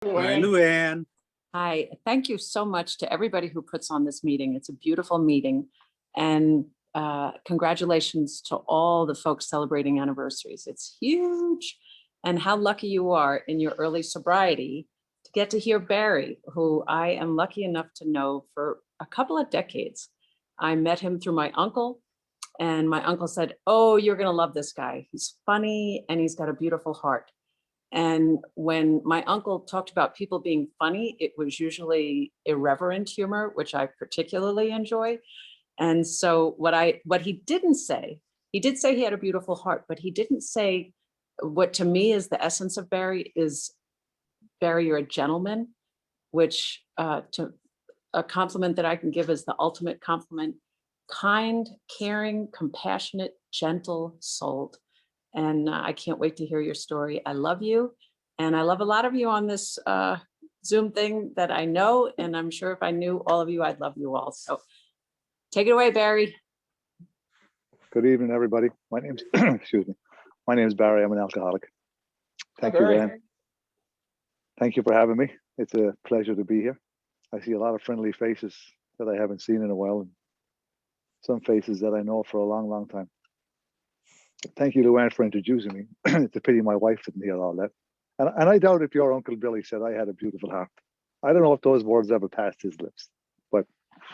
Hi, Luann. Hi, thank you so much to everybody who puts on this meeting. It's a beautiful meeting. And congratulations to all the folks celebrating anniversaries. It's huge. And how lucky you are in your early sobriety to get to hear Barry, who I am lucky enough to know for a couple of decades. I met him through my uncle, and my uncle said, "Oh, you're going to love this guy. He's funny and he's got a beautiful heart." And when my uncle talked about people being funny, it was usually irreverent humor, which I particularly enjoy. And so what he didn't say, he did say he had a beautiful heart, but he didn't say what to me is the essence of Barry is, Barry, you're a gentleman, which to a compliment that I can give is the ultimate compliment: kind, caring, compassionate, gentle souled. And I can't wait to hear your story. I love you. And I love a lot of you on this Zoom thing that I know. And I'm sure if I knew all of you, I'd love you all. So take it away, Barry. Good evening, everybody. My name's, excuse me. My name is Barry. I'm an alcoholic. Thank you, Barry. Luann. Thank you for having me. It's a pleasure to be here. I see a lot of friendly faces that I haven't seen in a while, and some faces that I know for a long, long time. Thank you, Luann, for introducing me. It's a pity my wife didn't hear all that. And I doubt if your Uncle Billy said I had a beautiful heart. I don't know if those words ever passed his lips, but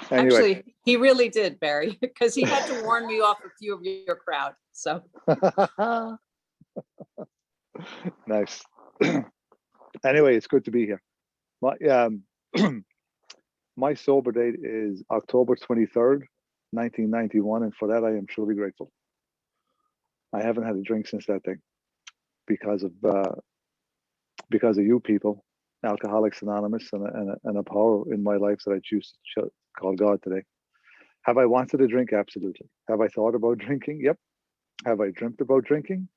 anyway. Actually, he really did, Barry, because he had to warn me off a few of your crowd. So nice. Anyway, it's good to be here. My sober date is October 23rd, 1991, and for that I am truly grateful. I haven't had a drink since that day because of you people, Alcoholics Anonymous, and a power in my life that I choose to call God today. Have I wanted a drink? Absolutely. Have I thought about drinking? Yep. Have I dreamt about drinking?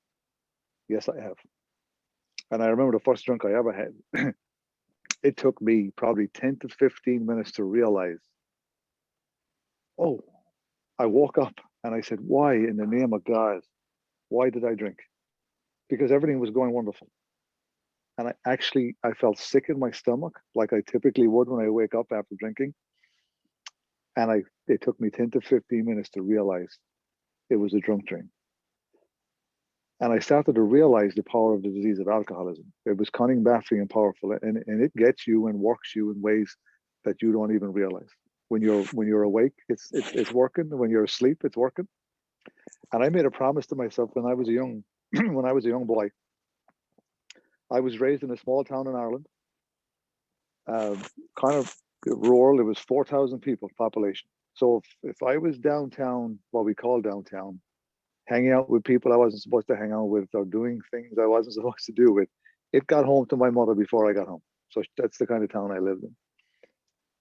Yes, I have. And I remember the first drink I ever had. It took me probably 10 to 15 minutes to realize, oh, I woke up and I said, why in the name of God, why did I drink? Because everything was going wonderful. And I felt sick in my stomach, like I typically would when I wake up after drinking. And it took me 10 to 15 minutes to realize it was a drunk dream. And I started to realize the power of the disease of alcoholism. It was cunning, baffling, and powerful, and it gets you and works you in ways that you don't even realize. When you're awake, it's working. When you're asleep, it's working. And I made a promise to myself when I was a young boy. I was raised in a small town in Ireland, kind of rural. It was 4,000 people population. So if I was downtown, what we call downtown, hanging out with people I wasn't supposed to hang out with or doing things I wasn't supposed to do with, it got home to my mother before I got home. So that's the kind of town I lived in.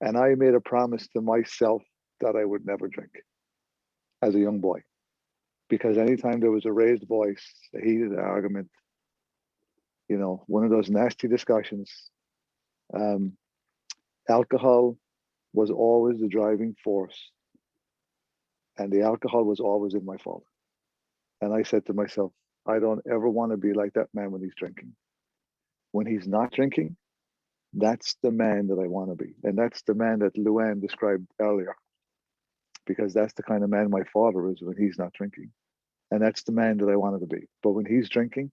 And I made a promise to myself that I would never drink as a young boy. Because anytime there was a raised voice, a heated argument, one of those nasty discussions, alcohol was always the driving force. And the alcohol was always in my fault. And I said to myself, I don't ever want to be like that man when he's drinking. When he's not drinking, that's the man that I want to be. And that's the man that Luann described earlier, because that's the kind of man my father is when he's not drinking. And that's the man that I wanted to be. But when he's drinking,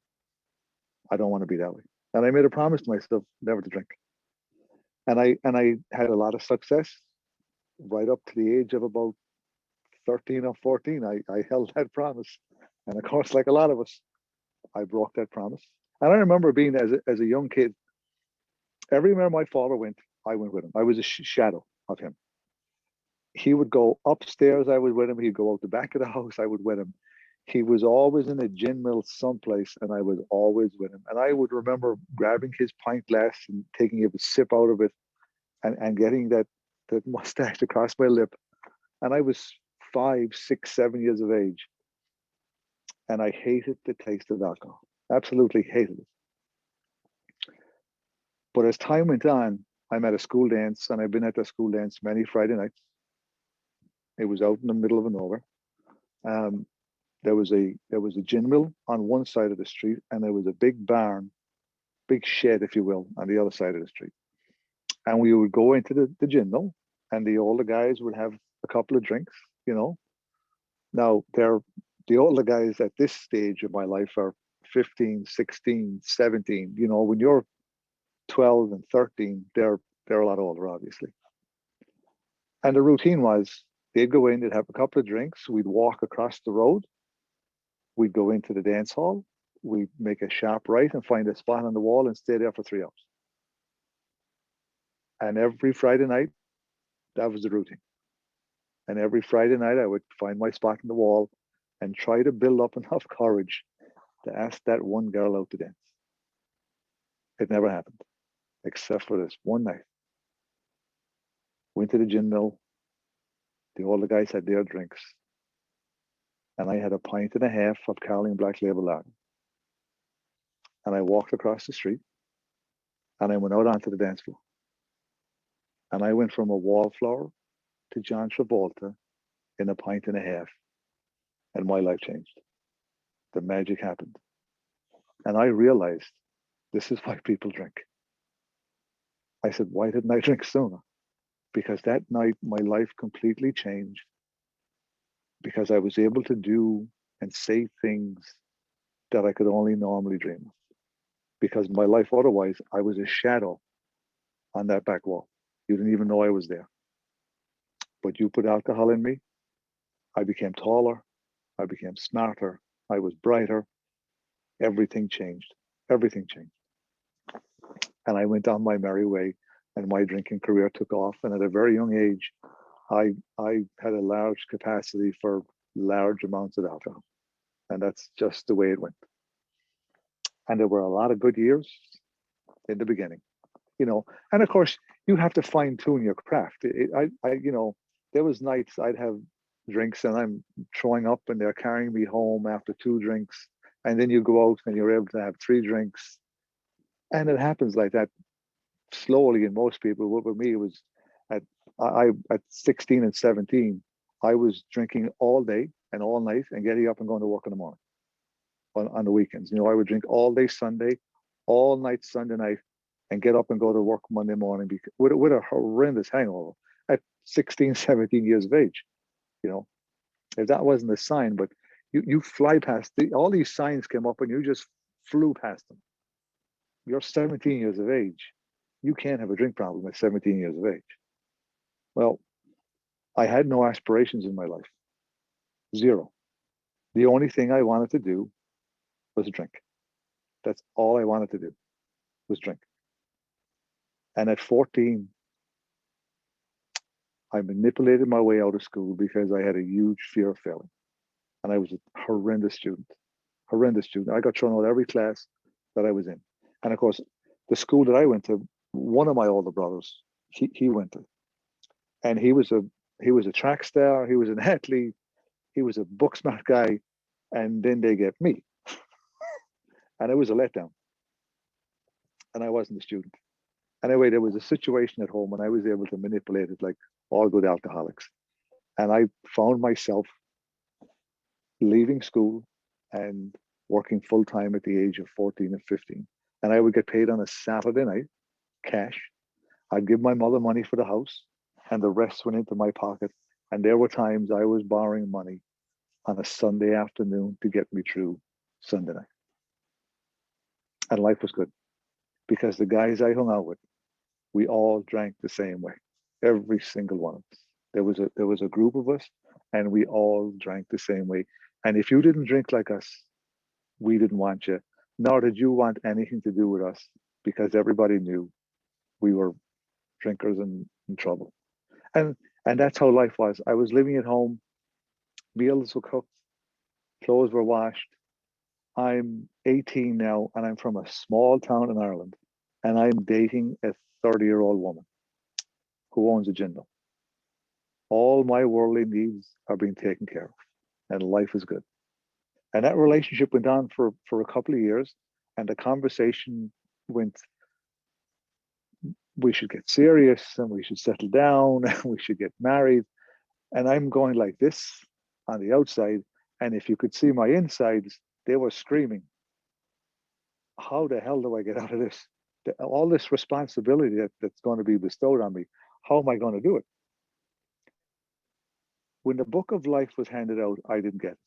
I don't want to be that way. And I made a promise to myself never to drink. And I had a lot of success right up to the age of about 13 or 14. I held that promise. And of course, like a lot of us, I broke that promise. And I remember being as a young kid, everywhere my father went, I went with him. I was a shadow of him. He would go upstairs, I was with him. He'd go out the back of the house, I would with him. He was always in a gin mill someplace, and I was always with him. And I would remember grabbing his pint glass and taking a sip out of it and getting that mustache across my lip. And I was 5, 6, 7 years of age. And I hated the taste of alcohol. Absolutely hated it. But as time went on, I'm at a school dance, and I've been at the school dance many Friday nights. It was out in the middle of nowhere. There was a gin mill on one side of the street, and there was a big barn big shed, if you will, on the other side of the street. And we would go into the gym, and the older guys would have a couple of drinks, you know. Now, the older guys at this stage of my life are 15, 16, 17. You know, when you're 12 and 13, they're a lot older, obviously. And the routine was they'd go in, they'd have a couple of drinks, we'd walk across the road, we'd go into the dance hall, we'd make a sharp right and find a spot on the wall and stay there for 3 hours. And every Friday night, that was the routine. And every Friday night, I would find my spot in the wall and try to build up enough courage to ask that one girl out to dance. It never happened, except for this one night. Went to the gin mill. The older guys had their drinks. And I had a pint and a half of Carling Black Label Lager. And I walked across the street and I went out onto the dance floor. And I went from a wallflower to John Travolta in a pint and a half. And my life changed. The magic happened. And I realized this is why people drink. I said, why didn't I drink sooner? Because that night my life completely changed. Because I was able to do and say things that I could only normally dream of. Because my life otherwise, I was a shadow on that back wall. You didn't even know I was there. But you put alcohol in me, I became taller, I became smarter, I was brighter. Everything changed. Everything changed. And I went on my merry way, and my drinking career took off. And at a very young age, I had a large capacity for large amounts of alcohol. And that's just the way it went. And there were a lot of good years in the beginning, you know. And of course, you have to fine tune your craft. There was nights I'd have drinks and I'm throwing up and they're carrying me home after 2 drinks. And then you go out and you're able to have 3 drinks. And it happens like that slowly in most people. With me, it was at 16 and 17, I was drinking all day and all night and getting up and going to work in the morning on the weekends. You know, I would drink all day Sunday, all night Sunday night, and get up and go to work Monday morning with a horrendous hangover at 16, 17 years of age. You know, if that wasn't a sign, but you fly past all these signs came up and you just flew past them. You're 17 years of age. You can't have a drink problem at 17 years of age. Well, I had no aspirations in my life. 0. The only thing I wanted to do was drink. That's all I wanted to do was drink. And at 14, I manipulated my way out of school because I had a huge fear of failing. And I was a horrendous student. I got thrown out of every class that I was in. And of course, the school that I went to, one of my older brothers, he went to. And he was a track star, he was an athlete, he was a book smart guy, and then they get me. And it was a letdown. And I wasn't a student. Anyway, there was a situation at home and I was able to manipulate it like all good alcoholics. And I found myself leaving school and working full time at the age of 14 and 15. And I would get paid on a Saturday night, cash. I'd give my mother money for the house and the rest went into my pocket. And there were times I was borrowing money on a Sunday afternoon to get me through Sunday night. And life was good because the guys I hung out with, we all drank the same way, every single one of us. There was a group of us and we all drank the same way. And if you didn't drink like us, we didn't want you, nor did you want anything to do with us because everybody knew we were drinkers and in trouble. And that's how life was. I was living at home, meals were cooked, clothes were washed. I'm 18 now and I'm from a small town in Ireland and I'm dating a 30-year-old woman who owns a gin mill. All my worldly needs are being taken care of and life is good. And that relationship went on for a couple of years and the conversation went, we should get serious and we should settle down and we should get married. And I'm going like this on the outside. And if you could see my insides, they were screaming. how the hell do I get out of this? All this responsibility that's going to be bestowed on me, how am I going to do it? When the book of life was handed out, I didn't get it.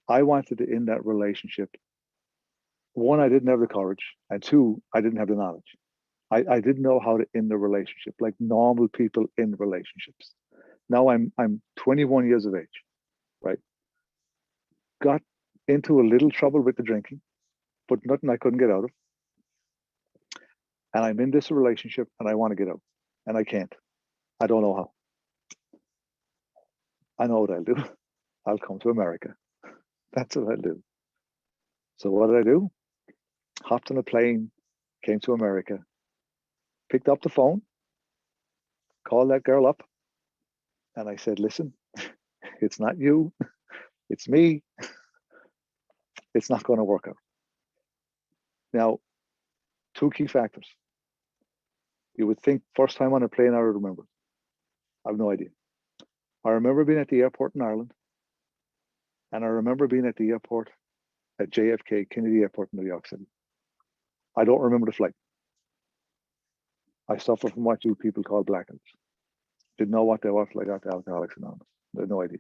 I wanted to end that relationship. One, I didn't have the courage, and two, I didn't have the knowledge. I didn't know how to end the relationship like normal people in relationships. Now I'm 21 years of age, right? Got into a little trouble with the drinking, but nothing I couldn't get out of. And I'm in this relationship and I want to get out, and I can't. I don't know how. I know what I'll do. I'll come to America. That's what I'll do. So what did I do? Hopped on a plane, came to America, picked up the phone, called that girl up, and I said, listen, it's not you, it's me. It's not going to work out. Now, two key factors. You would think first time on a plane I would remember. I have no idea. I remember being at the airport in Ireland, and I remember being at the airport at JFK, Kennedy Airport in New York City. I don't remember the flight. I suffer from what you people call blackouts. Didn't know what they were till I got to Alcoholics Anonymous. I had no idea.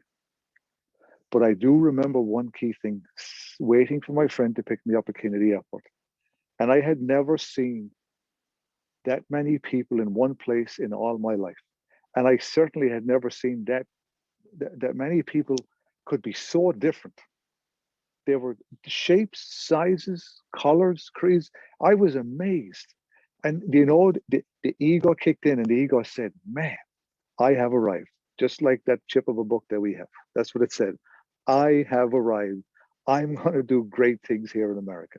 But I do remember one key thing, waiting for my friend to pick me up at Kennedy Airport. And I had never seen that many people in one place in all my life. And I certainly had never seen that many people could be so different. There were shapes, sizes, colors, creeds. I was amazed. And you know, the ego kicked in and the ego said, man, I have arrived. Just like that chip of a book that we have. That's what it said. I have arrived. I'm going to do great things here in America.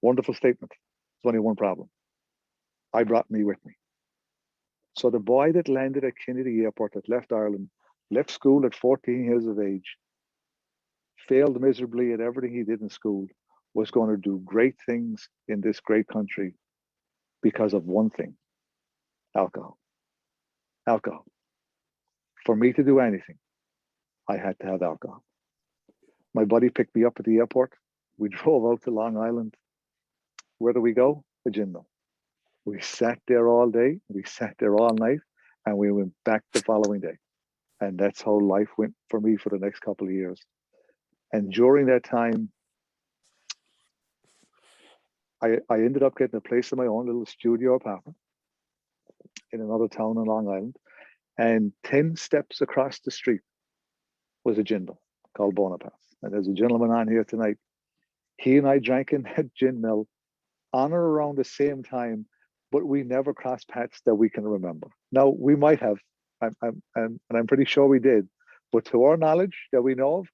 Wonderful statement. There's only one problem. I brought me with me. So the boy that landed at Kennedy Airport, that left Ireland, left school at 14 years of age, failed miserably at everything he did in school, was going to do great things in this great country because of one thing: alcohol. Alcohol. For me to do anything, I had to have alcohol. My buddy picked me up at the airport. We drove out to Long Island. Where do we go? A gin mill. We sat there all day. We sat there all night, and we went back the following day. And that's how life went for me for the next couple of years. And during that time, I ended up getting a place of my own, little studio apartment in another town on Long Island. And 10 steps across the street was a gin mill called Bonaparte. And there's a gentleman on here tonight. He and I drank in that gin mill on or around the same time, but we never crossed paths that we can remember. Now, we might have, and I'm pretty sure we did, but to our knowledge that we know of,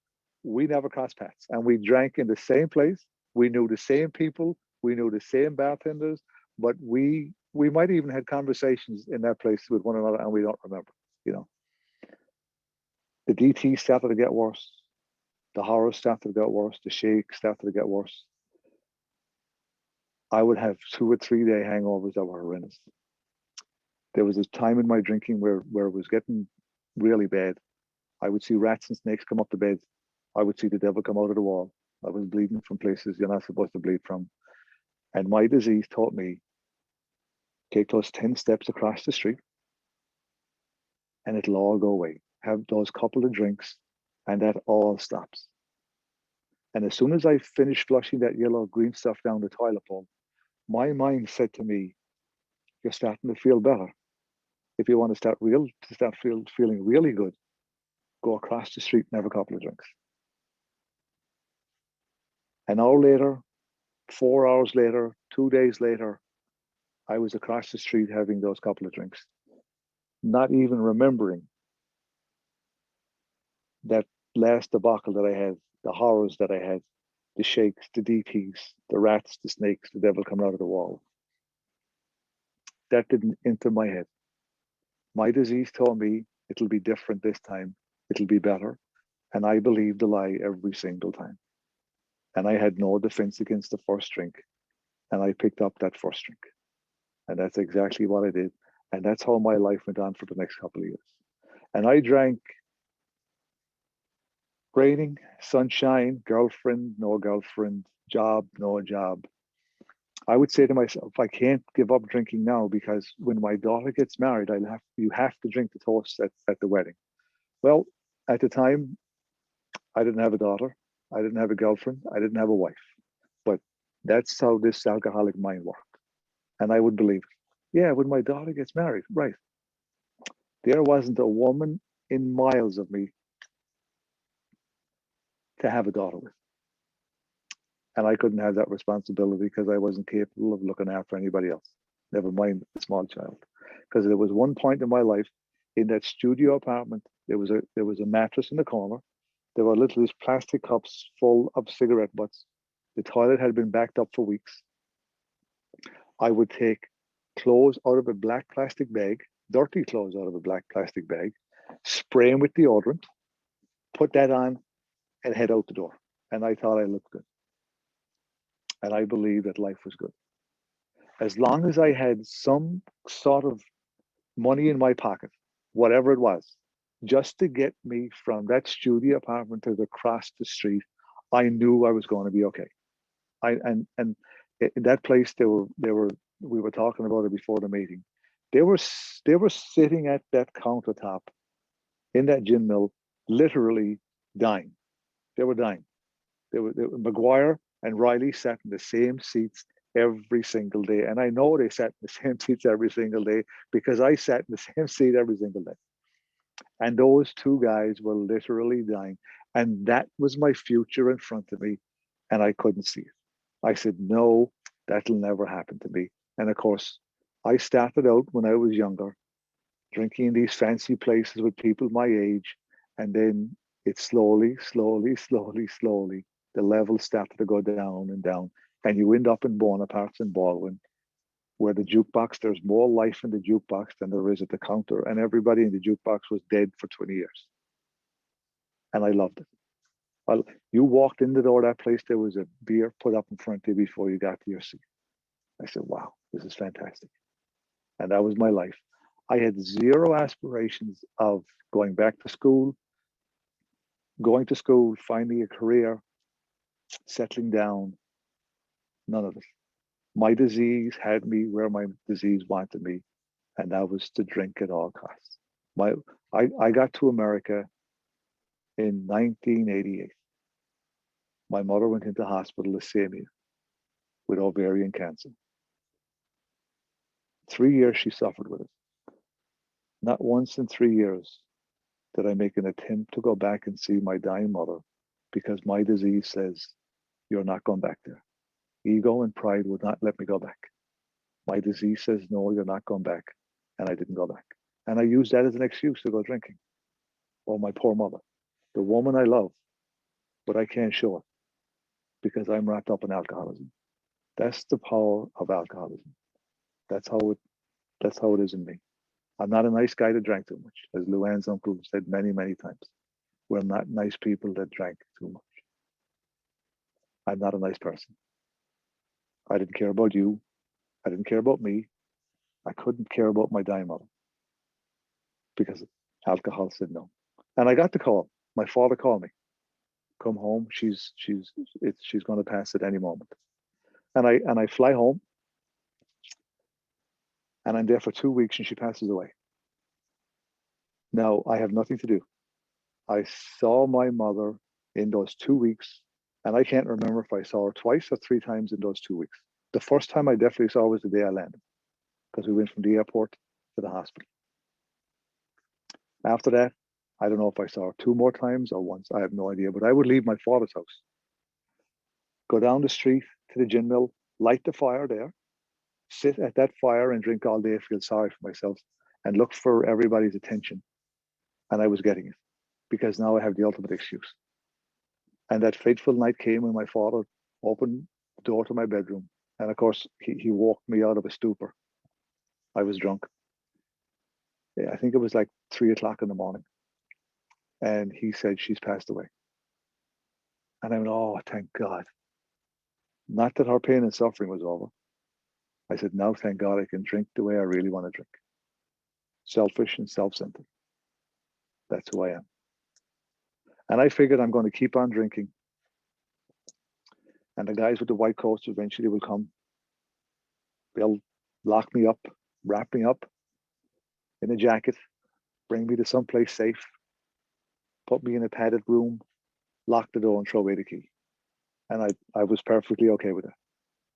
we never crossed paths. And we drank in the same place. We knew the same people. We knew the same bartenders, but we might even had conversations in that place with one another, and we don't remember, you know. The DT started to get worse. The horror started to get worse. The shake started to get worse. I would have 2 or 3 day hangovers that were horrendous. There was a time in my drinking where it was getting really bad. I would see rats and snakes come up the bed. I would see the devil come out of the wall. I was bleeding from places you're not supposed to bleed from. And my disease taught me, take those 10 steps across the street and it'll all go away. Have those couple of drinks and that all stops. And as soon as I finished flushing that yellow green stuff down the toilet bowl, my mind said to me, you're starting to feel better. If you want to start feeling really good, go across the street and have a couple of drinks. An hour later, 4 hours later, 2 days later, I was across the street having those couple of drinks, not even remembering that last debacle that I had, the horrors that I had, the shakes, the DTs, the rats, the snakes, the devil coming out of the wall. That didn't enter my head. My disease told me it'll be different this time. It'll be better. And I believed the lie every single time. And I had no defense against the first drink. And I picked up that first drink. And that's exactly what I did. And that's how my life went on for the next couple of years. And I drank raining, sunshine, girlfriend, no girlfriend, job, no job. I would say to myself, I can't give up drinking now because when my daughter gets married, you have to drink the toast at the wedding. Well, at the time, I didn't have a daughter, I didn't have a girlfriend, I didn't have a wife. But that's how this alcoholic mind worked. And I would believe it. Yeah, when my daughter gets married, right. There wasn't a woman in miles of me to have a daughter with. And I couldn't have that responsibility because I wasn't capable of looking after anybody else, never mind a small child. Because there was one point in my life in that studio apartment, there was a mattress in the corner. There were little these plastic cups full of cigarette butts. The toilet had been backed up for weeks. I would take clothes out of a black plastic bag, dirty clothes out of a black plastic bag, spray them with deodorant, put that on, and head out the door. And I thought I looked good. And I believed that life was good. As long as I had some sort of money in my pocket, whatever it was, just to get me from that studio apartment to across the street, I knew I was going to be okay. And in that place, we were talking about it before the meeting. They were sitting at that countertop in that gin mill, literally dying. They were dying. McGuire and Riley sat in the same seats every single day. And I know they sat in the same seats every single day because I sat in the same seat every single day. And those two guys were literally dying. And that was my future in front of me. And I couldn't see it. I said, no, that'll never happen to me. And of course, I started out when I was younger, drinking in these fancy places with people my age. And then it slowly, the levels started to go down and down. And you end up in Bonaparte's in Baldwin, where the jukebox, there's more life in the jukebox than there is at the counter. And everybody in the jukebox was dead for 20 years. And I loved it. Well, you walked in the door of that place, there was a beer put up in front of you before you got to your seat. I said, wow, this is fantastic. And that was my life. I had zero aspirations of going back to school, finding a career, settling down, none of it. My disease had me where my disease wanted me, and that was to drink at all costs. I got to America in 1988. My mother went into hospital the same year with ovarian cancer. 3 years she suffered with it. Not once in 3 years did I make an attempt to go back and see my dying mother because my disease says, you're not going back there. Ego and pride would not let me go back. My disease says, no, you're not going back. And I didn't go back. And I used that as an excuse to go drinking. Oh, my poor mother, the woman I love, but I can't show it because I'm wrapped up in alcoholism. That's the power of alcoholism. That's how it is in me. I'm not a nice guy that drank too much, as Luann's uncle said many, many times. We're not nice people that drank too much. I'm not a nice person. I didn't care about you. I didn't care about me. I couldn't care about my dying mother because alcohol said no. And I got the call. My father called me. Come home. She's going to pass at any moment. And I fly home. And I'm there for 2 weeks and she passes away. Now I have nothing to do. I saw my mother in those 2 weeks, and I can't remember if I saw her twice or 3 times in those 2 weeks. The first time I definitely saw her was the day I landed, because we went from the airport to the hospital. After that, I don't know if I saw her 2 more times or once. I have no idea, but I would leave my father's house, go down the street to the gin mill, light the fire there, sit at that fire and drink all day, feel sorry for myself, and look for everybody's attention. And I was getting it, because now I have the ultimate excuse. And that fateful night came when my father opened the door to my bedroom. And of course, he walked me out of a stupor. I was drunk. I think it was like 3 o'clock in the morning. And he said, she's passed away. And I went, oh, thank God. Not that her pain and suffering was over. I said, now, thank God I can drink the way I really want to drink. Selfish and self-centered. That's who I am. And I figured I'm going to keep on drinking And the guys with the white coats eventually will come. They'll lock me up, wrap me up in a jacket, bring me to someplace safe, put me in a padded room, lock the door and throw away the key. And I was perfectly okay with it,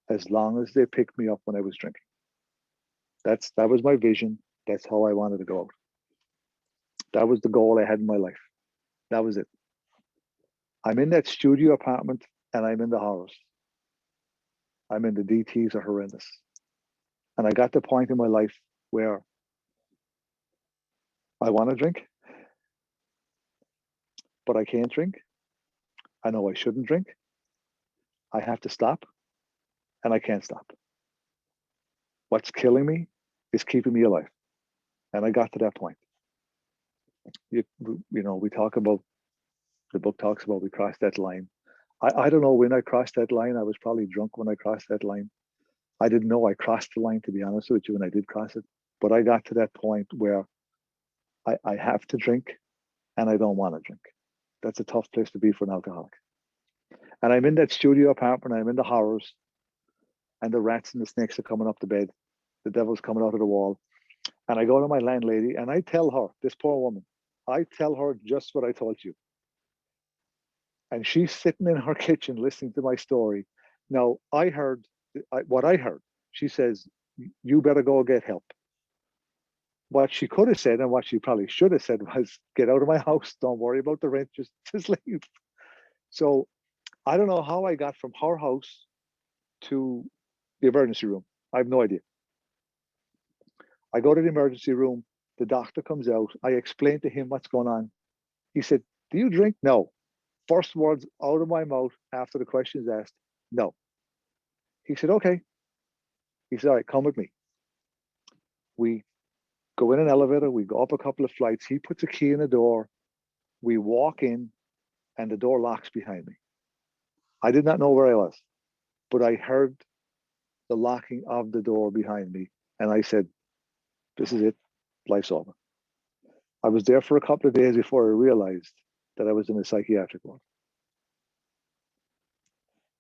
as long as they picked me up when I was drinking. That was my vision. That's how I wanted to go out. That was the goal I had in my life. That was it. I'm in that studio apartment and I'm in the horrors. I'm in the DTs are horrendous. And I got to the point in my life where I want to drink, but I can't drink. I know I shouldn't drink. I have to stop, and I can't stop. What's killing me is keeping me alive. And I got to that point. You know, we talk about, the book talks about we crossed that line. I don't know when I crossed that line. I was probably drunk when I crossed that line. I didn't know I crossed the line, to be honest with you, when I did cross it. But I got to that point where I have to drink and I don't want to drink. That's a tough place to be for an alcoholic. And I'm in that studio apartment, I'm in the horrors, and the rats and the snakes are coming up the bed. The devil's coming out of the wall. And I go to my landlady and I tell her, this poor woman, I tell her just what I told you. And she's sitting in her kitchen listening to my story. Now, I heard what I heard. She says, you better go get help. What she could have said and what she probably should have said was, get out of my house. Don't worry about the rent. Just leave. So I don't know how I got from her house to the emergency room. I have no idea. I go to the emergency room. The doctor comes out. I explain to him what's going on. He said, do you drink? No. First words out of my mouth after the question is asked, no. He said, okay. He said, all right, come with me. We go in an elevator. We go up a couple of flights. He puts a key in the door. We walk in and the door locks behind me. I did not know where I was, but I heard the locking of the door behind me. And I said, this is it. Life's over. I was there for a couple of days before I realized that I was in a psychiatric ward.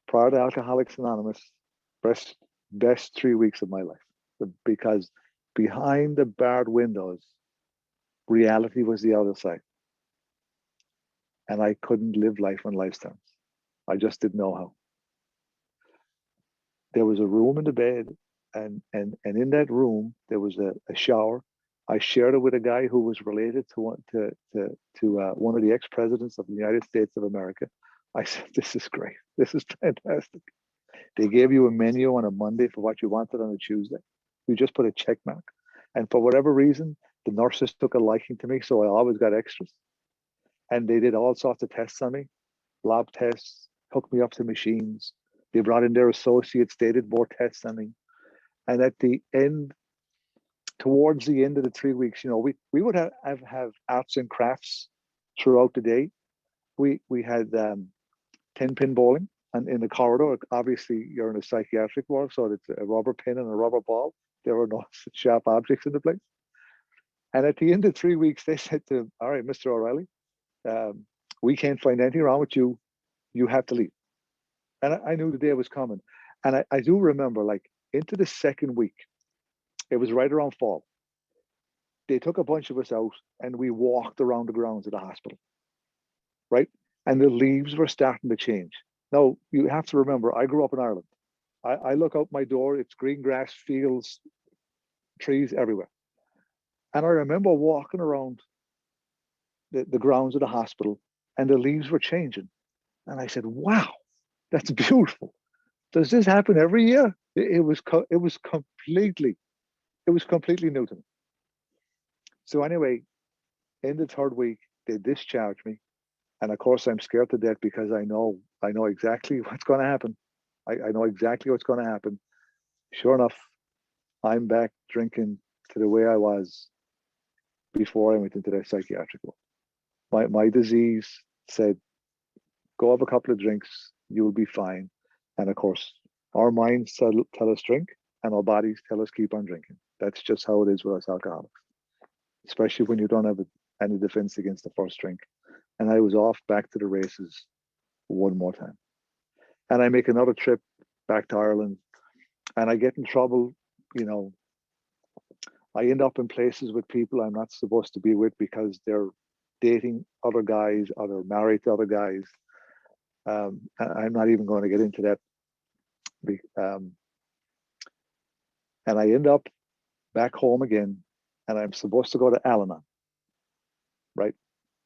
Prior to Alcoholics Anonymous, best 3 weeks of my life, because behind the barred windows, reality was the other side. And I couldn't live life on life's terms. I just didn't know how. There was a room in the bed, and in that room, there was a shower. I shared it with a guy who was related to one of the ex-presidents of the United States of America. I said, this is great. This is fantastic. They gave you a menu on a Monday for what you wanted on a Tuesday. You just put a check mark. And for whatever reason, the nurses took a liking to me, so I always got extras. And they did all sorts of tests on me, lab tests, hooked me up to machines. They brought in their associates, they did more tests on me. And at the end, towards the end of the 3 weeks, you know, we would have arts and crafts throughout the day. We had 10-pin bowling, and in the corridor, obviously you're in a psychiatric ward, so it's a rubber pin and a rubber ball. There were no sharp objects in the place. And at the end of 3 weeks, they said to him, all right, Mr. O'Reilly, we can't find anything wrong with you. You have to leave. And I knew the day was coming. And I do remember, like, into the second week, it was right around fall. They took a bunch of us out and we walked around the grounds of the hospital, right? And the leaves were starting to change. Now, you have to remember, I grew up in Ireland. I look out my door, it's green grass, fields, trees everywhere. And I remember walking around the grounds of the hospital and the leaves were changing. And I said, wow, that's beautiful. Does this happen every year? It was completely new to me. So anyway, in the third week, they discharged me. And of course, I'm scared to death because I know exactly what's going to happen. I know exactly what's going to happen. Sure enough, I'm back drinking to the way I was before I went into that psychiatric ward. My disease said, go have a couple of drinks, you'll be fine. And of course, our minds tell us drink, and our bodies tell us keep on drinking. That's just how it is with us alcoholics, especially when you don't have any defense against the first drink. And I was off back to the races one more time. And I make another trip back to Ireland, and I get in trouble. You know, I end up in places with people I'm not supposed to be with because they're dating other guys or they're married to other guys. I'm not even going to get into that. And I end up back home again, and I'm supposed to go to Al-Anon, right,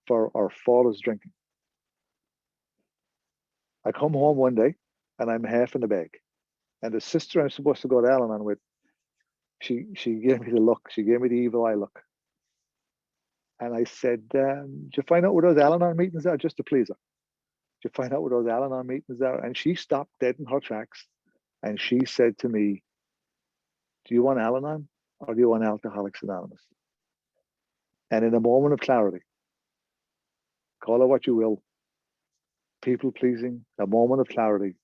for our father's drinking. I come home one day, and I'm half in the bag. And the sister I'm supposed to go to Al-Anon with, she gave me the look. She gave me the evil eye look. And I said, did you find out where those Al-Anon meetings are? Just to please her. Did you find out where those Al-Anon meetings are? And she stopped dead in her tracks. And she said to me, do you want Al-Anon or do you want Alcoholics Anonymous? And in a moment of clarity, call it what you will, people pleasing, a moment of clarity,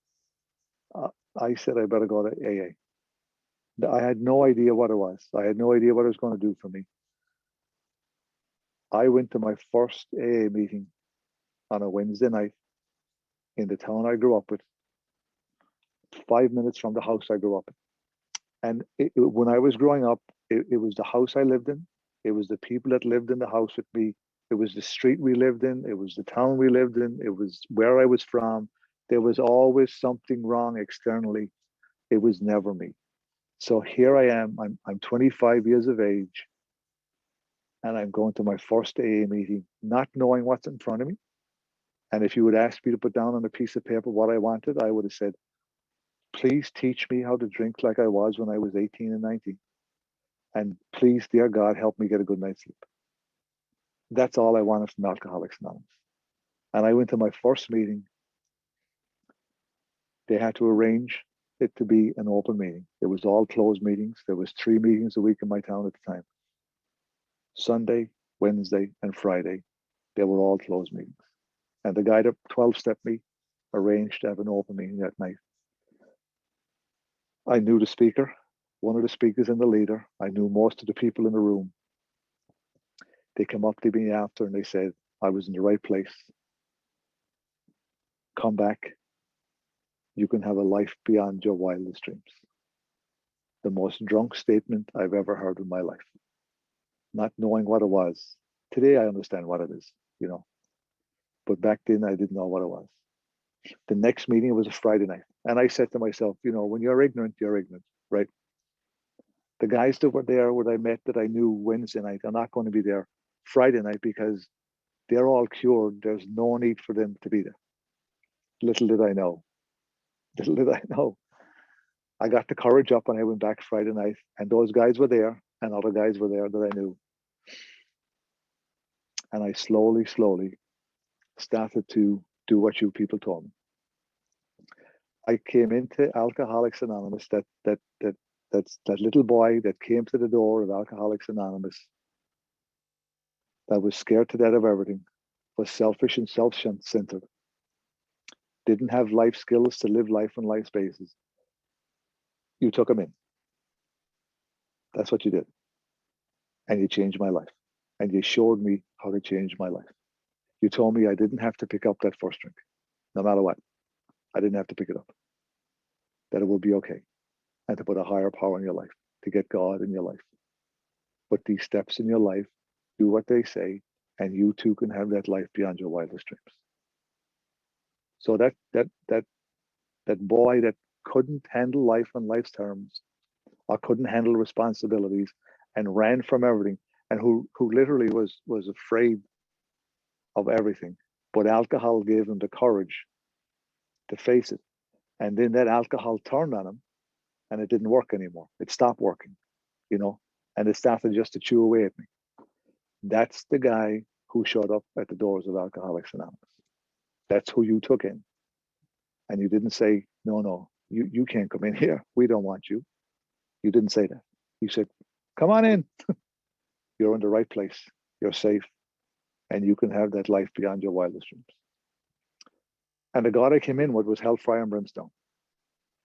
I said, I better go to AA. I had no idea what it was. I had no idea what it was going to do for me. I went to my first AA meeting on a Wednesday night in the town I grew up with, 5 minutes from the house I grew up in. And when I was growing up, it was the house I lived in. It was the people that lived in the house with me. It was the street we lived in. It was the town we lived in. It was where I was from. There was always something wrong externally. It was never me. So here I am. I'm 25 years of age, and I'm going to my first AA meeting, not knowing what's in front of me. And if you would ask me to put down on a piece of paper what I wanted, I would have said, please teach me how to drink like I was when I was 18 and 19. And please, dear God, help me get a good night's sleep. That's all I wanted from Alcoholics Anonymous. And I went to my first meeting. They had to arrange it to be an open meeting. It was all closed meetings. There was 3 meetings a week in my town at the time. Sunday, Wednesday, and Friday, they were all closed meetings. And the guy that 12-stepped me arranged to have an open meeting that night. I knew the speaker, one of the speakers and the leader. I knew most of the people in the room. They came up to me after and they said, I was in the right place. Come back. You can have a life beyond your wildest dreams. The most drunk statement I've ever heard in my life. Not knowing what it was. Today I understand what it is, you know. But back then I didn't know what it was. The next meeting was a Friday night. And I said to myself, you know, when you're ignorant, right? The guys that were there, what I met that I knew Wednesday night, are not going to be there Friday night because they're all cured. There's no need for them to be there. Little did I know. Little did I know. I got the courage up and I went back Friday night, and those guys were there and other guys were there that I knew. And I slowly started to do what you people told me. I came into Alcoholics Anonymous, that little boy that came to the door of Alcoholics Anonymous, that was scared to death of everything, was selfish and self-centered, didn't have life skills to live life on life basis. You took him in. That's what you did. And you changed my life. And you showed me how to change my life. You told me I didn't have to pick up that first drink, no matter what. I didn't have to pick it up. That it would be okay. And to put a higher power in your life, to get God in your life. Put these steps in your life, do what they say, and you too can have that life beyond your wildest dreams. So that boy that couldn't handle life on life's terms, or couldn't handle responsibilities, and ran from everything, and who literally was afraid of everything, but alcohol gave him the courage to face it. And then that alcohol turned on him, and it didn't work anymore. It stopped working, you know, and it started just to chew away at me. That's the guy who showed up at the doors of Alcoholics Anonymous. That's who you took in. And you didn't say, no, you can't come in here. We don't want you. You didn't say that. You said, come on in. You're in the right place. You're safe. And you can have that life beyond your wildest dreams. And the God I came in with was hellfire and brimstone.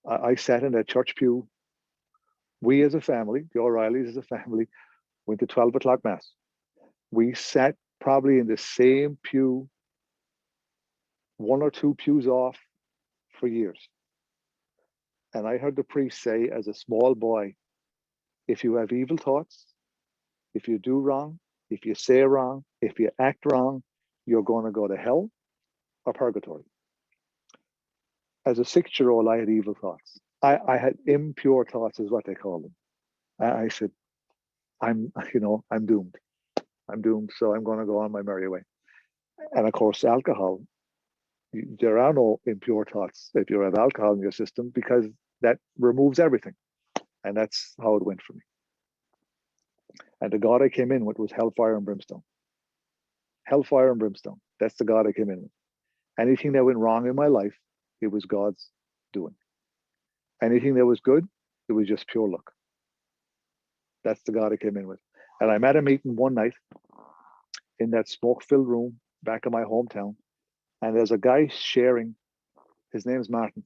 I sat in that church pew. We as a family, the O'Reillys as a family, went to 12 o'clock mass. We sat probably in the same pew, 1 or 2 pews off for years. And I heard the priest say as a small boy, if you have evil thoughts, if you do wrong, if you say wrong, if you act wrong, you're going to go to hell or purgatory. As a 6-year-old, I had evil thoughts. I had impure thoughts, is what they call them. I said, I'm doomed. I'm doomed, so I'm going to go on my merry way. And of course, alcohol, there are no impure thoughts if you have alcohol in your system, because that removes everything. And that's how it went for me. And the God I came in with was hellfire and brimstone. Hellfire and brimstone. That's the God I came in with. Anything that went wrong in my life, it was God's doing. Anything that was good, it was just pure luck. That's the God I came in with. And I'm at a meeting one night in that smoke-filled room back in my hometown. And there's a guy sharing, his name's Martin,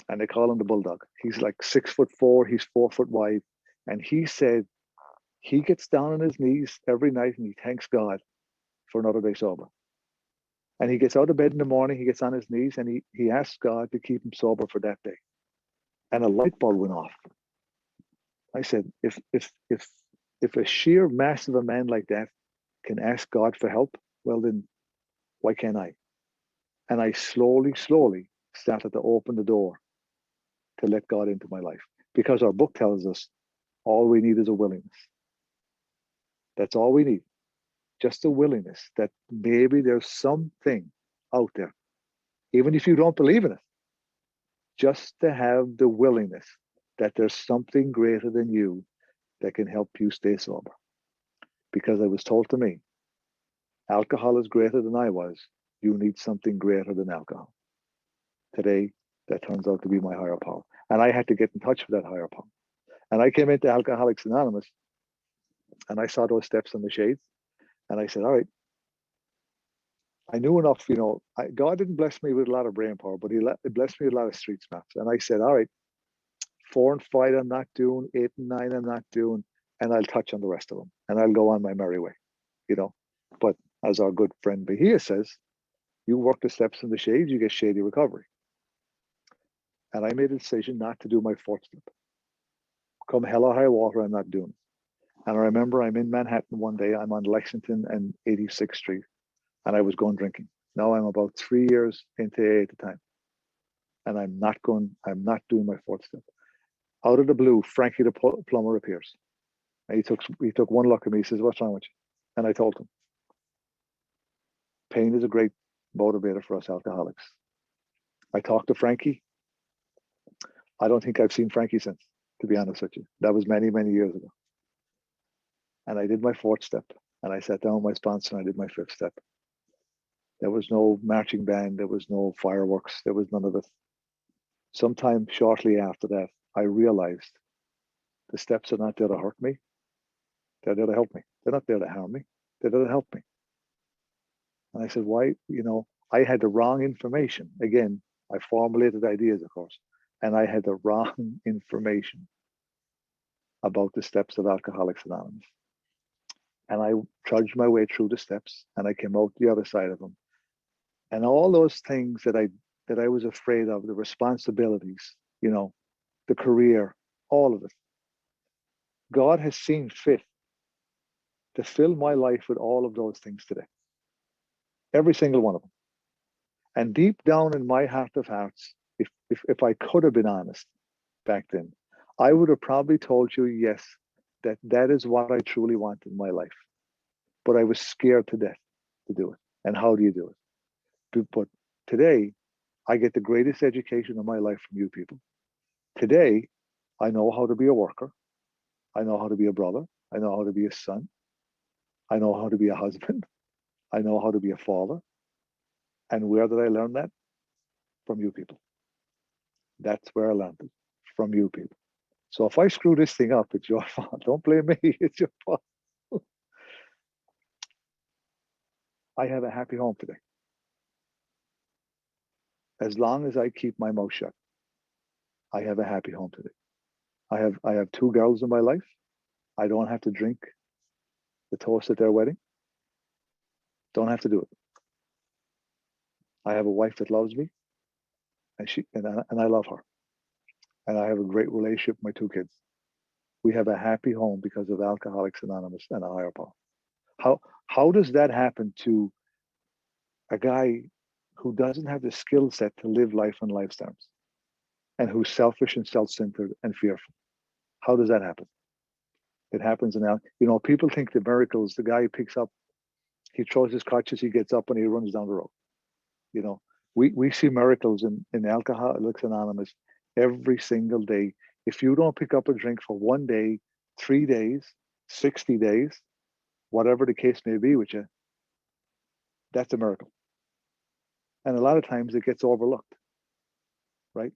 and they call him the Bulldog. He's like 6'4", he's 4 foot wide. And he said he gets down on his knees every night and he thanks God for another day sober. And he gets out of bed in the morning, he gets on his knees and he asks God to keep him sober for that day. And a light bulb went off. I said, if a sheer mass of a man like that can ask God for help, well then, why can't I? And I slowly started to open the door to let God into my life. Because our book tells us all we need is a willingness. That's all we need. Just a willingness that maybe there's something out there, even if you don't believe in it, just to have the willingness that there's something greater than you that can help you stay sober. Because it was told to me, alcohol is greater than I was. You need something greater than alcohol. Today, that turns out to be my higher power. And I had to get in touch with that higher power. And I came into Alcoholics Anonymous and I saw those steps in the shades. And I said, all right, I knew enough, God didn't bless me with a lot of brain power, but he blessed me with a lot of street smarts. And I said, all right, 4 and 5 I'm not doing, 8 and 9 I'm not doing, and I'll touch on the rest of them and I'll go on my merry way, But as our good friend Bahia says, you work the steps in the shades, you get shady recovery. And I made a decision not to do my 4th step. Come hell or high water, I'm not doing it. And I remember I'm in Manhattan one day, I'm on Lexington and 86th Street, and I was going drinking. Now I'm about 3 years into AA at the time. And I'm not doing my 4th step. Out of the blue, Frankie the plumber appears. And he took one look at me, he says, what's wrong with you? And I told him, pain is a great motivator for us alcoholics. I talked to Frankie. I don't think I've seen Frankie since, to be honest with you. That was many, many years ago. And I did my 4th step. And I sat down with my sponsor and I did my 5th step. There was no marching band. There was no fireworks. There was none of it. Sometime shortly after that, I realized the steps are not there to hurt me. They're there to help me. They're not there to harm me. They're there to help me. And I said, why? I had the wrong information. Again, I formulated ideas, of course, and I had the wrong information about the steps of Alcoholics Anonymous. And I trudged my way through the steps and I came out the other side of them. And all those things that I was afraid of, the responsibilities, the career, all of it. God has seen fit to fill my life with all of those things today. Every single one of them. And deep down in my heart of hearts, if I could have been honest back then, I would have probably told you, yes, that is what I truly want in my life. But I was scared to death to do it. And how do you do it? But today, I get the greatest education of my life from you people. Today, I know how to be a worker. I know how to be a brother. I know how to be a son. I know how to be a husband. I know how to be a father. And where did I learn that? From you people. That's where I learned it, from you people. So if I screw this thing up, it's your fault. Don't blame me, it's your fault. I have a happy home today. As long as I keep my mouth shut, I have a happy home today. I have 2 girls in my life. I don't have to drink the toast at their wedding. Don't have to do it. I have a wife that loves me, and I love her, and I have a great relationship with my two kids. We have a happy home because of Alcoholics Anonymous and a higher power. How does that happen to a guy who doesn't have the skill set to live life on life's terms, and who's selfish and self-centered and fearful? How does that happen? It happens in people think the miracles, the guy picks up, he throws his crutches, he gets up and he runs down the road. We see miracles in Alcoholics Anonymous every single day. If you don't pick up a drink for 1 day, 3 days, 60 days, whatever the case may be with you, that's a miracle. And a lot of times it gets overlooked, right?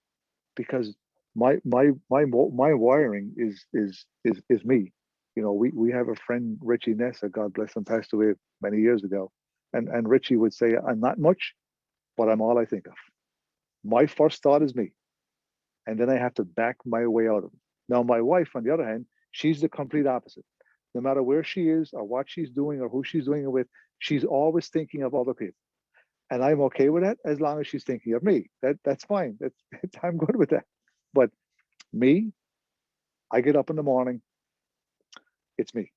Because my wiring is me. We have a friend, Richie Nessa, God bless him, passed away many years ago. And Richie would say, I'm not much, but I'm all I think of. My first thought is me. And then I have to back my way out of it. Now, my wife, on the other hand, she's the complete opposite. No matter where she is or what she's doing or who she's doing it with, she's always thinking of other people. And I'm okay with that as long as she's thinking of me. That's fine. I'm good with that. But me, I get up in the morning, it's me.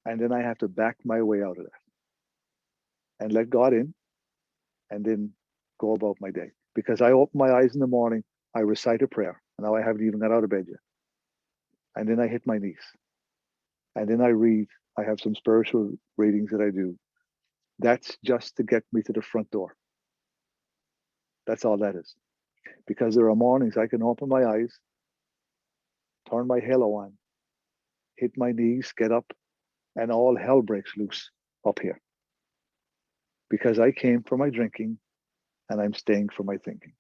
And then I have to back my way out of that and let God in, and then go about my day. Because I open my eyes in the morning, I recite a prayer. And now I haven't even got out of bed yet. And then I hit my knees. And then I read. I have some spiritual readings that I do. That's just to get me to the front door. That's all that is. Because there are mornings I can open my eyes, turn my halo on, hit my knees, get up, and all hell breaks loose up here. Because I came for my drinking and I'm staying for my thinking.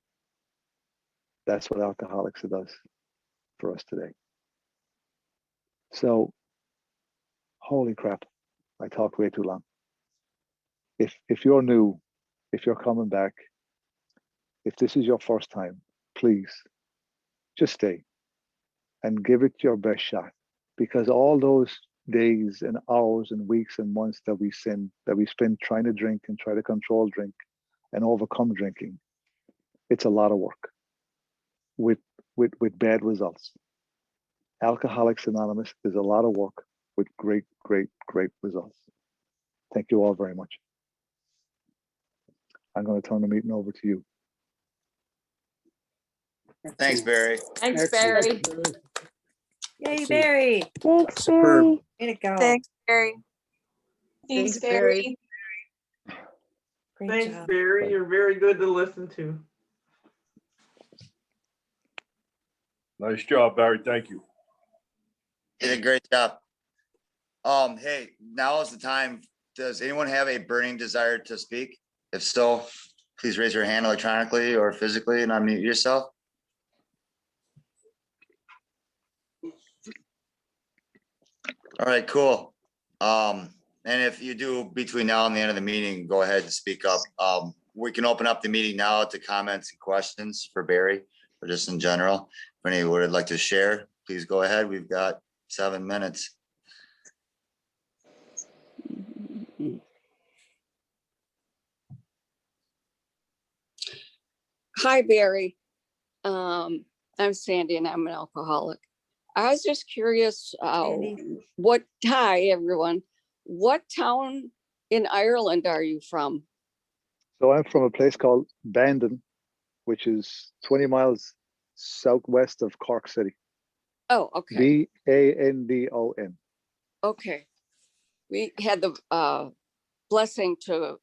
That's what Alcoholics does for us today. So, holy crap, I talked way too long. If you're new, if you're coming back, if this is your first time, please just stay and give it your best shot. Because all those days and hours and weeks and months that we spend trying to drink and try to control drink and overcome drinking, it's a lot of work with bad results. Alcoholics Anonymous is a lot of work with great, great, great results. Thank you all very much. I'm going to turn the meeting over to you. Thanks, Barry. Thanks, Barry. Yay, Barry. Thanks, Superb. Barry. Way to go. Thanks, Barry. Thanks, Barry. Great Thanks, job. Barry. You're very good to listen to. Nice job, Barry. Thank you. Did a great job. Hey, now is the time. Does anyone have a burning desire to speak? If so, please raise your hand electronically or physically and unmute yourself. All right, cool. And if you do between now and the end of the meeting, go ahead and speak up. We can open up the meeting now to comments and questions for Barry, or just in general. If anyone would like to share, please go ahead. We've got 7 minutes. Hi, Barry. I'm Sandy and I'm an alcoholic. I was just curious, Sandy. hi, everyone. What town in Ireland are you from? So I'm from a place called Bandon, which is 20 miles southwest of Cork City. Oh, okay. Bandon. Okay. We had the blessing to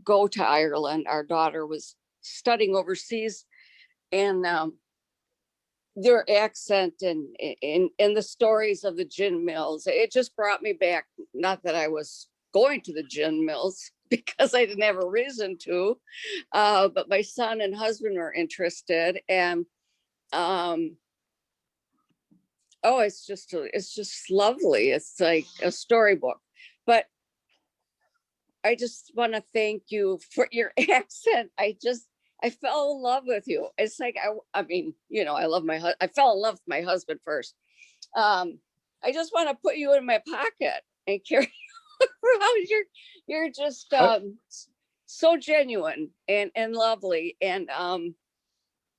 go to Ireland. Our daughter was studying overseas, and their accent and the stories of the gin mills, it just brought me back. Not that I was going to the gin mills because I didn't have a reason to, but my son and husband were interested, and oh, it's just lovely. It's like a storybook. But I just want to thank you for your accent. I fell in love with you. It's like, I mean, I love I fell in love with my husband first. I just want to put you in my pocket and carry you around. You're just so genuine and lovely. And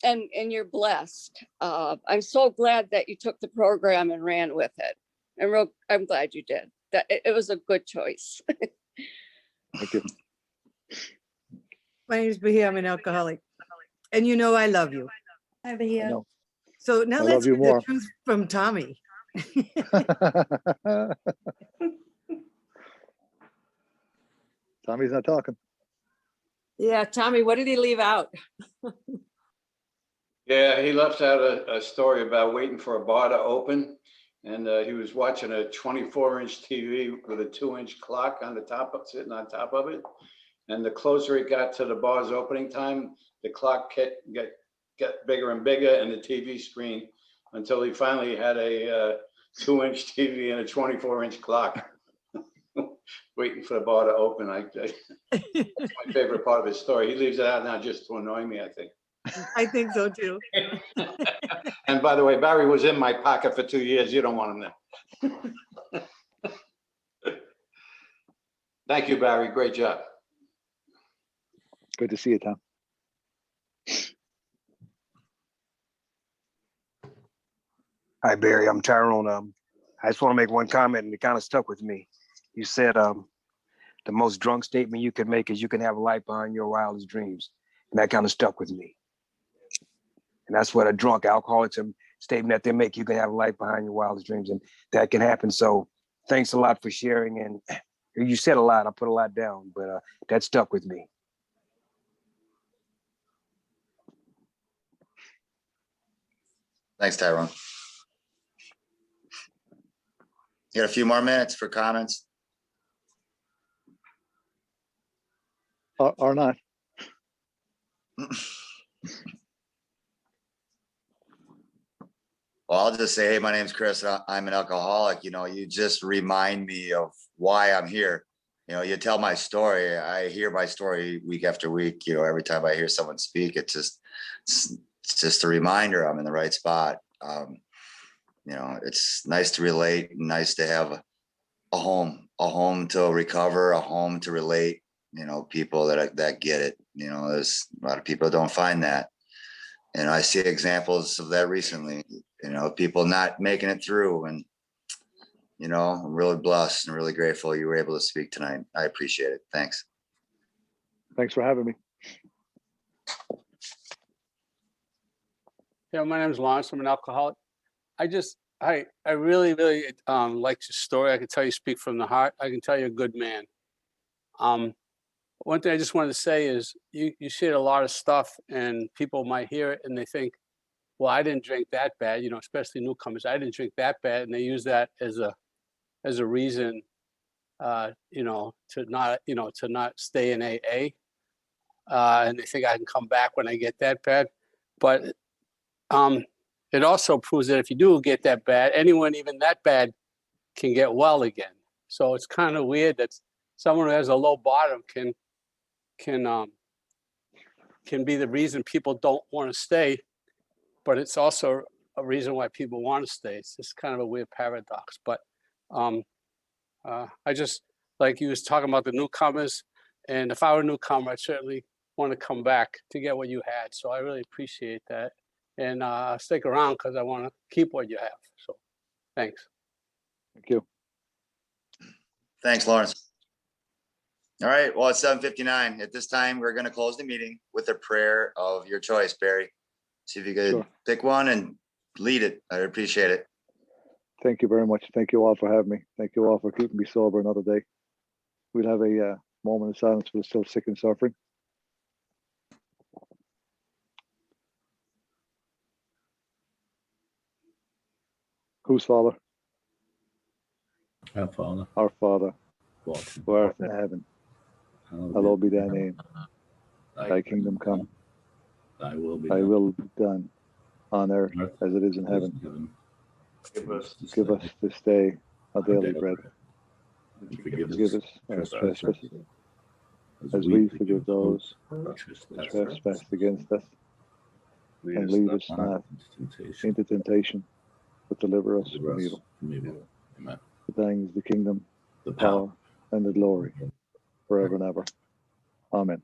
and you're blessed. I'm so glad that you took the program and ran with it. I'm glad you did. That it was a good choice. Thank you. My name is Bahia. I'm an alcoholic. And you know I love you. Hi, I Bahia. know. So now I let's love you hear the more. truth from Tommy. Tommy's not talking. Yeah, Tommy, what did he leave out? Yeah, he left out a story about waiting for a bar to open. And he was watching a 24-inch TV with a 2-inch clock on the top, sitting on top of it. And the closer it got to the bar's opening time, the clock got bigger and bigger and the TV screen until he finally had a 2-inch TV and a 24-inch clock. Waiting for the bar to open. That's my favorite part of his story. He leaves it out now just to annoy me, I think. I think so too. And by the way, Barry was in my pocket for 2 years. You don't want him there. Thank you, Barry. Great job. Good to see you, Tom. Hi, Barry. I'm Tyrone. I just want to make one comment, and it kind of stuck with me. You said the most drunk statement you can make is you can have a light behind your wildest dreams. And that kind of stuck with me. And that's what a drunk alcoholics statement that they make, you can have a light behind your wildest dreams, and that can happen. So thanks a lot for sharing. And you said a lot, I put a lot down, but that stuck with me. Thanks, Tyrone. You got a few more minutes for comments? Or not. Well, I'll just say, hey, my name's Chris. I'm an alcoholic. You know, you just remind me of why I'm here. You know, you tell my story. I hear my story week after week. You know, every time I hear someone speak, it's just a reminder I'm in the right spot. You know, it's nice to relate, nice to have a home to recover, a home to relate. You know, people that get it. You know, there's a lot of people don't find that. And I see examples of that recently, you know, people not making it through. And, you know, I'm really blessed and really grateful you were able to speak tonight. I appreciate it. Thanks. Thanks for having me. Yeah, my name is Lawrence. I'm an alcoholic. I really like your story. I can tell you speak from the heart. I can tell you're a good man. One thing I just wanted to say is you shared a lot of stuff and people might hear it and they think, well, I didn't drink that bad, you know, especially newcomers. I didn't drink that bad. And they use that as a reason, you know, to not stay in AA. And they think I can come back when I get that bad. But it also proves that if you do get that bad, anyone even that bad can get well again. So it's kind of weird that someone who has a low bottom can be the reason people don't want to stay, but it's also a reason why people want to stay. It's just kind of a weird paradox. But I just, like you was talking about the newcomers, and if I were a newcomer, I'd certainly want to come back to get what you had. So I really appreciate that. And stick around because I want to keep what you have. So thanks. Thank you. Thanks, Lawrence. All right, well, it's 7:59. At this time, we're going to close the meeting with a prayer of your choice, Barry. See if you could Sure. pick one and lead it. I appreciate it. Thank you very much. Thank you all for having me. Thank you all for keeping me sober another day. We'll have a moment of silence for the still sick and suffering. Whose Father? Our Father, Our Father, what who art in heaven, hallowed be thy name. Thy kingdom come, Thy will be thy done will be done on earth on earth as it is in as heaven. heaven. Give us this day our daily bread. And forgive Forgive us us our trespasses trespasses as we forgive those who who trespass trespass against us. And lead us not into temptation, into temptation, but deliver us deliver from us evil. from evil. Amen. For thine is the kingdom, The the power, power, and the glory, forever and ever. Amen.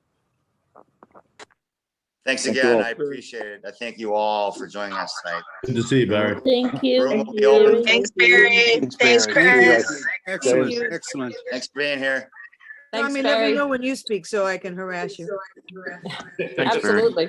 Thanks Thank you again. all. I appreciate it. I thank you all for joining us tonight. Good to see you, Barry. Thank you. Room will be open. Thanks, Barry. Thanks, Barry. Chris. Excellent, you. excellent. Thanks for being here. Thanks, Tommy, let me Barry. know when you speak so I can harass you. Thanks, Barry. Absolutely.